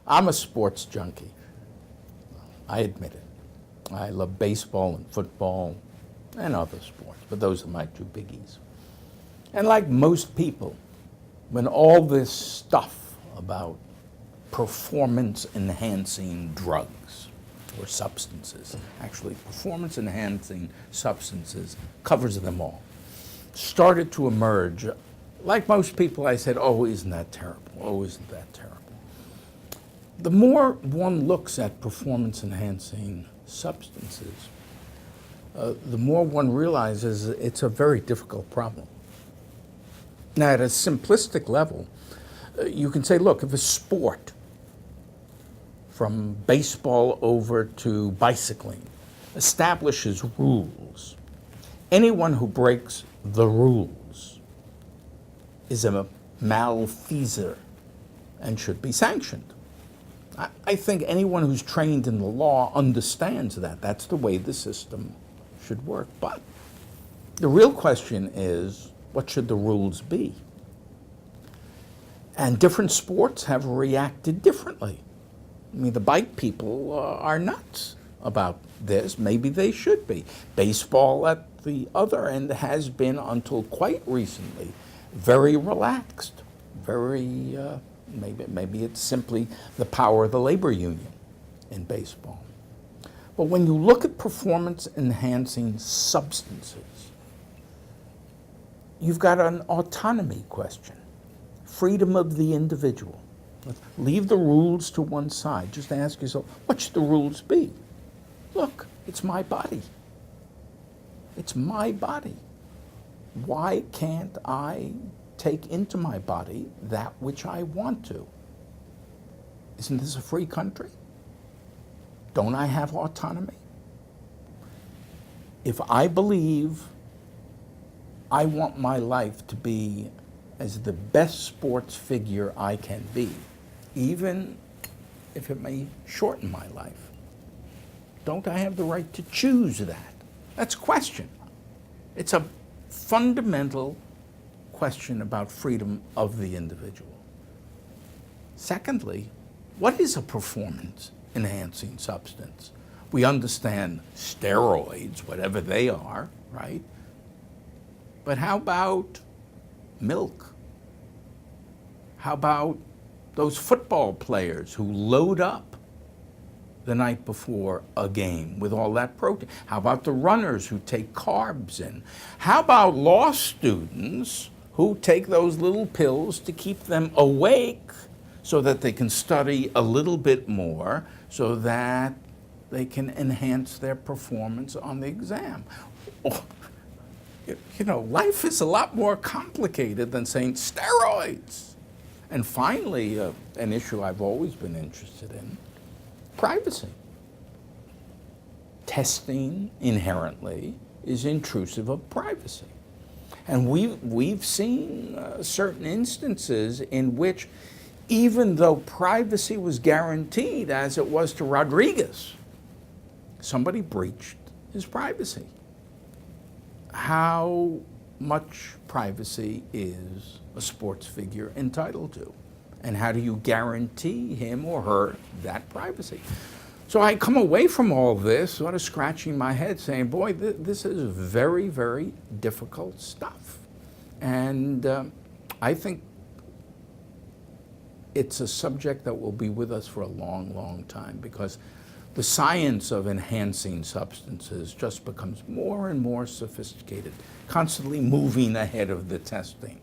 I'm a sports junkie. I admit it. I love baseball and football and other sports, but those are my two biggies. And like most people, when all this stuff about performance-enhancing drugs or substances, actually performance-enhancing substances covers them all, started to emerge, like most people, I said, oh, isn't that terrible? Oh, isn't that terrible? The more one looks at performance-enhancing substances, the more one realizes it's a very difficult problem. Now, at a simplistic level, you can say, look, if a sport, from baseball over to bicycling, establishes rules, anyone who breaks the rules is a malfeasor and should be sanctioned. I think anyone who's trained in the law understands that. That's the way the system should work. But the real question is, what should the rules be? And different sports have reacted differently. I mean, the bike people are nuts about this. Maybe they should be. Baseball, at the other end, has been, until quite recently, very relaxed, very, maybe it's simply the power of the labor union in baseball. But when you look at performance-enhancing substances, you've got an autonomy question, freedom of the individual. Leave the rules to one side. Just ask yourself, what should the rules be? Look, it's my body. It's my body. Why can't I take into my body that which I want to? Isn't this a free country? Don't I have autonomy? If I believe I want my life to be as the best sports figure I can be, even if it may shorten my life, don't I have the right to choose that? That's a question. It's a fundamental question about freedom of the individual. Secondly, what is a performance-enhancing substance? We understand steroids, whatever they are, right? But how about milk? How about those football players who load up the night before a game with all that protein? How about the runners who take carbs in? How about law students who take those little pills to keep them awake so that they can study a little bit more, so that they can enhance their performance on the exam? You know, life is a lot more complicated than saying steroids. And finally, an issue I've always been interested in, privacy. Testing inherently is intrusive of privacy. And we've seen certain instances in which, even though privacy was guaranteed, as it was to Rodriguez, somebody breached his privacy. How much privacy is a sports figure entitled to? And how do you guarantee him or her that privacy? So I come away from all this sort of scratching my head saying, boy, this is very, very difficult stuff. And I think it's a subject that will be with us for a long, long time, because the science of enhancing substances just becomes more and more sophisticated, constantly moving ahead of the testing.